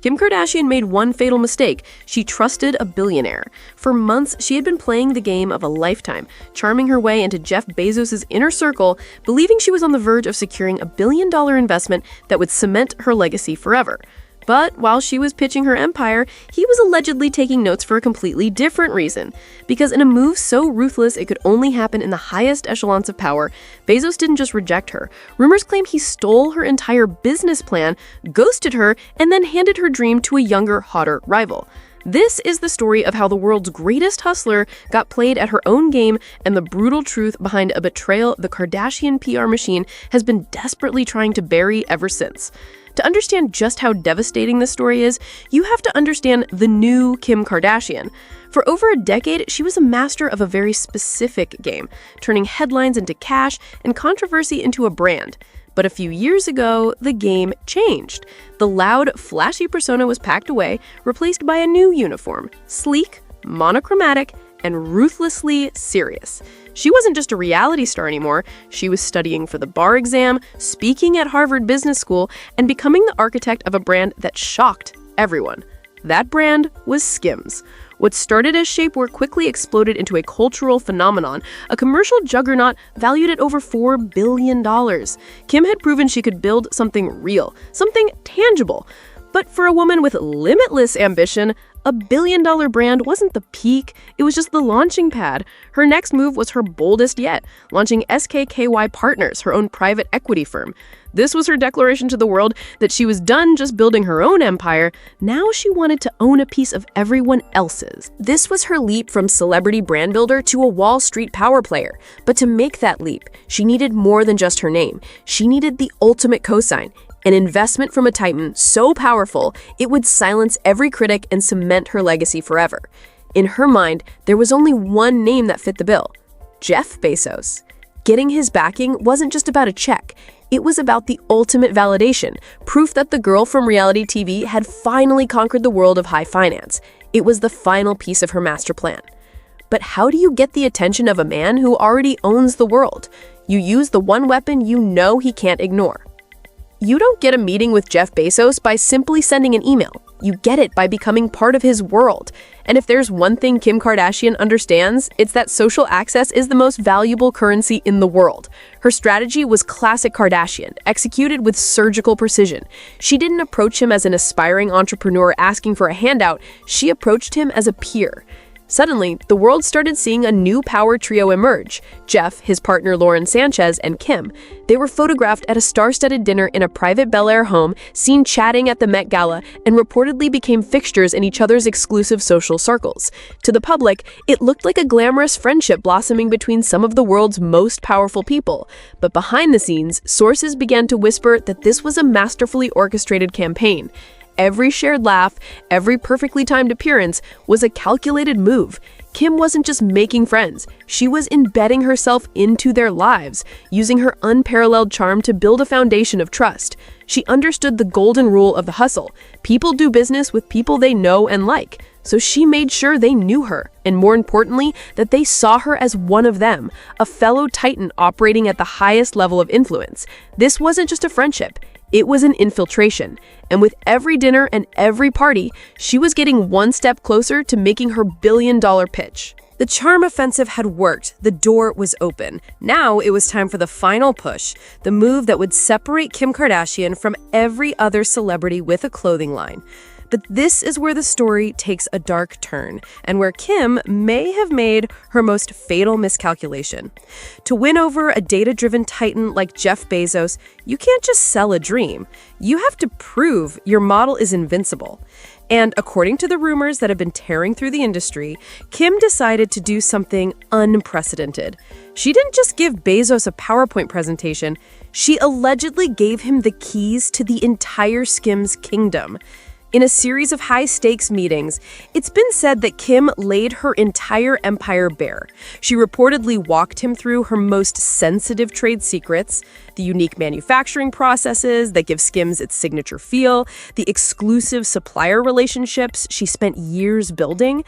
Kim Kardashian made one fatal mistake. She trusted a billionaire. For months, she had been playing the game of a lifetime, charming her way into Jeff Bezos' inner circle, believing she was on the verge of securing $1 billion investment that would cement her legacy forever. But while she was pitching her empire, he was allegedly taking notes for a completely different reason. Because in a move so ruthless it could only happen in the highest echelons of power, Bezos didn't just reject her. Rumors claim he stole her entire business plan, ghosted her, and then handed her dream to a younger, hotter rival. This is the story of how the world's greatest hustler got played at her own game and the brutal truth behind a betrayal the Kardashian PR machine has been desperately trying to bury ever since. To understand just how devastating this story is, you have to understand the new Kim Kardashian. For over a decade, she was a master of a very specific game, turning headlines into cash and controversy into a brand. But a few years ago, the game changed. The loud, flashy persona was packed away, replaced by a new uniform, sleek, monochromatic, and ruthlessly serious. She wasn't just a reality star anymore. She was studying for the bar exam, speaking at Harvard Business School, and becoming the architect of a brand that shocked everyone. That brand was SKIMS. What started as shapewear quickly exploded into a cultural phenomenon, a commercial juggernaut valued at over $4 billion. Kim had proven she could build something real, something tangible. But for a woman with limitless ambition, $1 billion brand wasn't the peak, it was just the launching pad. Her next move was her boldest yet, launching SKKY Partners, her own private equity firm. This was her declaration to the world that she was done just building her own empire. Now she wanted to own a piece of everyone else's. This was her leap from celebrity brand builder to a Wall Street power player. But to make that leap, she needed more than just her name. She needed the ultimate cosign. An investment from a titan so powerful, it would silence every critic and cement her legacy forever. In her mind, there was only one name that fit the bill: Jeff Bezos. Getting his backing wasn't just about a check. It was about the ultimate validation, proof that the girl from reality TV had finally conquered the world of high finance. It was the final piece of her master plan. But how do you get the attention of a man who already owns the world? You use the one weapon you know he can't ignore. You don't get a meeting with Jeff Bezos by simply sending an email. You get it by becoming part of his world. And if there's one thing Kim Kardashian understands, it's that social access is the most valuable currency in the world. Her strategy was classic Kardashian, executed with surgical precision. She didn't approach him as an aspiring entrepreneur asking for a handout. She approached him as a peer. Suddenly, the world started seeing a new power trio emerge: Jeff, his partner Lauren Sanchez, and Kim. They were photographed at a star-studded dinner in a private Bel Air home, seen chatting at the Met Gala, and reportedly became fixtures in each other's exclusive social circles. To the public, it looked like a glamorous friendship blossoming between some of the world's most powerful people. But behind the scenes, sources began to whisper that this was a masterfully orchestrated campaign. Every shared laugh, every perfectly timed appearance was a calculated move. Kim wasn't just making friends, she was embedding herself into their lives, using her unparalleled charm to build a foundation of trust. She understood the golden rule of the hustle: people do business with people they know and like. So she made sure they knew her, and more importantly, that they saw her as one of them, a fellow titan operating at the highest level of influence. This wasn't just a friendship. It was an infiltration, and with every dinner and every party, she was getting one step closer to making her billion-dollar pitch. The charm offensive had worked. The door was open. Now it was time for the final push, the move that would separate Kim Kardashian from every other celebrity with a clothing line. But this is where the story takes a dark turn, and where Kim may have made her most fatal miscalculation. To win over a data-driven titan like Jeff Bezos, you can't just sell a dream. You have to prove your model is invincible. And according to the rumors that have been tearing through the industry, Kim decided to do something unprecedented. She didn't just give Bezos a PowerPoint presentation, she allegedly gave him the keys to the entire SKIMS kingdom. In a series of high-stakes meetings, it's been said that Kim laid her entire empire bare. She reportedly walked him through her most sensitive trade secrets, the unique manufacturing processes that give SKIMS its signature feel, the exclusive supplier relationships she spent years building.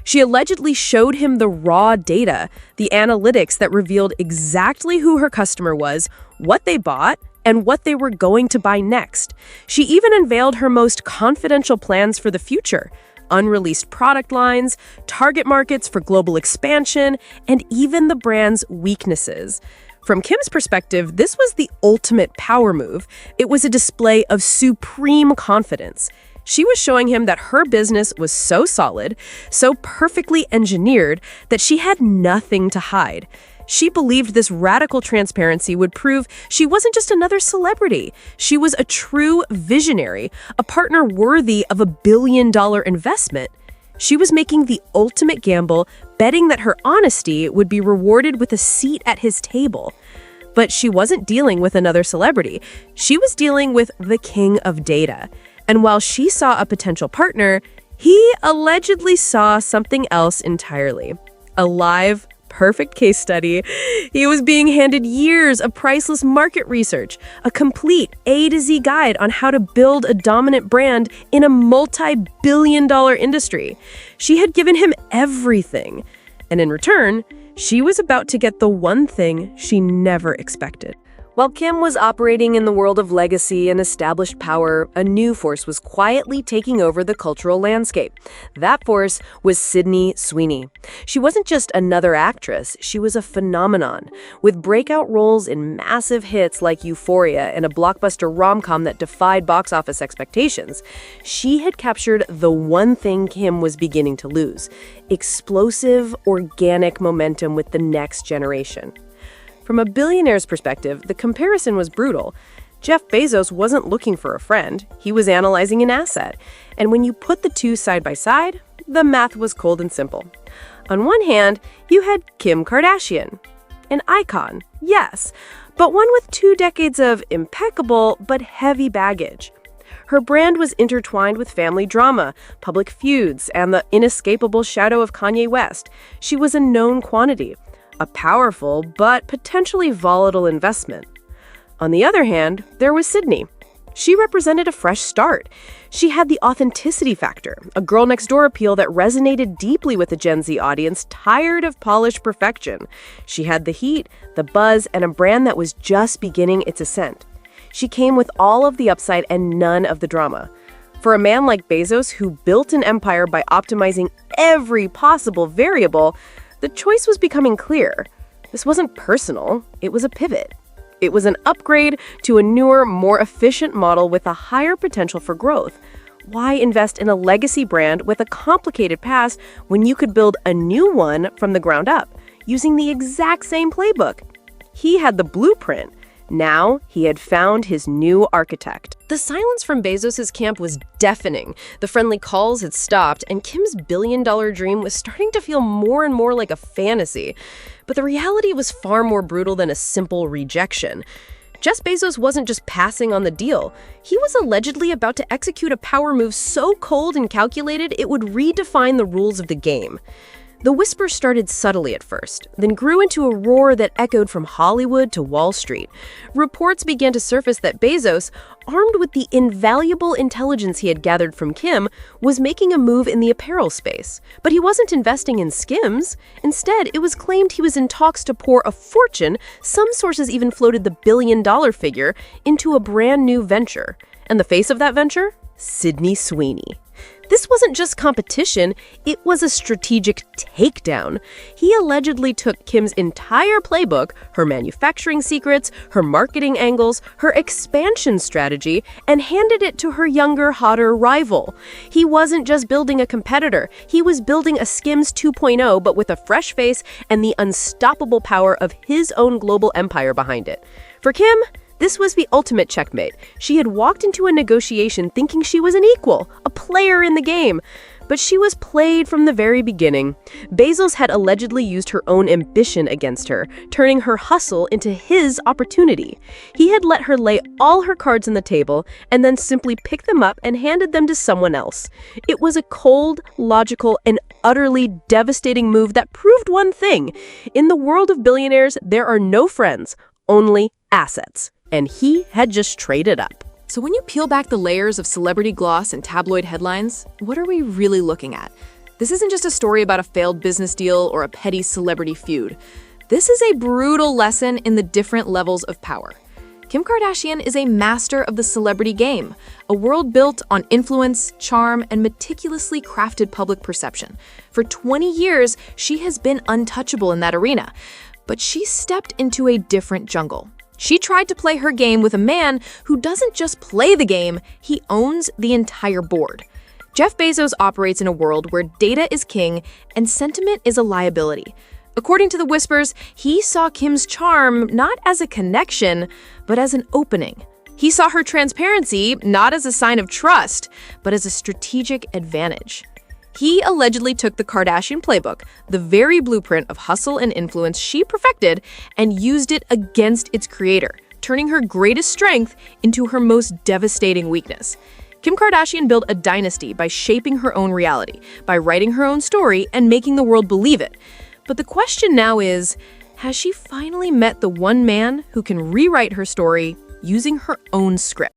She allegedly showed him the raw data, the analytics that revealed exactly who her customer was, what they bought, and what they were going to buy next. She even unveiled her most confidential plans for the future: unreleased product lines, target markets for global expansion, and even the brand's weaknesses. From Kim's perspective, this was the ultimate power move. It was a display of supreme confidence. She was showing him that her business was so solid, so perfectly engineered, that she had nothing to hide. She believed this radical transparency would prove she wasn't just another celebrity. She was a true visionary, a partner worthy of $1 billion investment. She was making the ultimate gamble, betting that her honesty would be rewarded with a seat at his table. But she wasn't dealing with another celebrity. She was dealing with the king of data. And while she saw a potential partner, he allegedly saw something else entirely. A live, perfect case study. He was being handed years of priceless market research, a complete A to Z guide on how to build a dominant brand in a multi-billion-dollar industry. She had given him everything. And in return, she was about to get the one thing she never expected. While Kim was operating in the world of legacy and established power, a new force was quietly taking over the cultural landscape. That force was Sydney Sweeney. She wasn't just another actress, she was a phenomenon. With breakout roles in massive hits like Euphoria and a blockbuster rom-com that defied box office expectations, she had captured the one thing Kim was beginning to lose: explosive, organic momentum with the next generation. From a billionaire's perspective, the comparison was brutal. Jeff Bezos wasn't looking for a friend, he was analyzing an asset. And when you put the two side by side, the math was cold and simple. On one hand, you had Kim Kardashian. An icon, yes, but one with 2 decades of impeccable but heavy baggage. Her brand was intertwined with family drama, public feuds, and the inescapable shadow of Kanye West. She was a known quantity, a powerful but potentially volatile investment. On the other hand, there was Sydney. She represented a fresh start. She had the authenticity factor, a girl next door appeal that resonated deeply with the Gen Z audience tired of polished perfection. She had the heat, the buzz, and a brand that was just beginning its ascent. She came with all of the upside and none of the drama. For a man like Bezos, who built an empire by optimizing every possible variable, the choice was becoming clear. This wasn't personal, it was a pivot. It was an upgrade to a newer, more efficient model with a higher potential for growth. Why invest in a legacy brand with a complicated past when you could build a new one from the ground up, using the exact same playbook? He had the blueprint. Now, he had found his new architect. The silence from Bezos' camp was deafening. The friendly calls had stopped, and Kim's billion-dollar dream was starting to feel more and more like a fantasy. But the reality was far more brutal than a simple rejection. Jeff Bezos wasn't just passing on the deal. He was allegedly about to execute a power move so cold and calculated it would redefine the rules of the game. The whisper started subtly at first, then grew into a roar that echoed from Hollywood to Wall Street. Reports began to surface that Bezos, armed with the invaluable intelligence he had gathered from Kim, was making a move in the apparel space. But he wasn't investing in SKIMS. Instead, it was claimed he was in talks to pour a fortune, some sources even floated the billion-dollar figure, into a brand new venture. And the face of that venture? Sydney Sweeney. This wasn't just competition, it was a strategic takedown. He allegedly took Kim's entire playbook, her manufacturing secrets, her marketing angles, her expansion strategy, and handed it to her younger, hotter rival. He wasn't just building a competitor, he was building a SKIMS 2.0, but with a fresh face and the unstoppable power of his own global empire behind it. For Kim, this was the ultimate checkmate. She had walked into a negotiation thinking she was an equal, a player in the game. But she was played from the very beginning. Bezos had allegedly used her own ambition against her, turning her hustle into his opportunity. He had let her lay all her cards on the table and then simply picked them up and handed them to someone else. It was a cold, logical, and utterly devastating move that proved one thing. In the world of billionaires, there are no friends, only assets. And he had just traded up. So when you peel back the layers of celebrity gloss and tabloid headlines, what are we really looking at? This isn't just a story about a failed business deal or a petty celebrity feud. This is a brutal lesson in the different levels of power. Kim Kardashian is a master of the celebrity game, a world built on influence, charm, and meticulously crafted public perception. For 20 years, she has been untouchable in that arena. But she stepped into a different jungle. She tried to play her game with a man who doesn't just play the game, he owns the entire board. Jeff Bezos operates in a world where data is king and sentiment is a liability. According to the whispers, he saw Kim's charm not as a connection, but as an opening. He saw her transparency not as a sign of trust, but as a strategic advantage. He allegedly took the Kardashian playbook, the very blueprint of hustle and influence she perfected, and used it against its creator, turning her greatest strength into her most devastating weakness. Kim Kardashian built a dynasty by shaping her own reality, by writing her own story and making the world believe it. But the question now is, has she finally met the one man who can rewrite her story using her own script?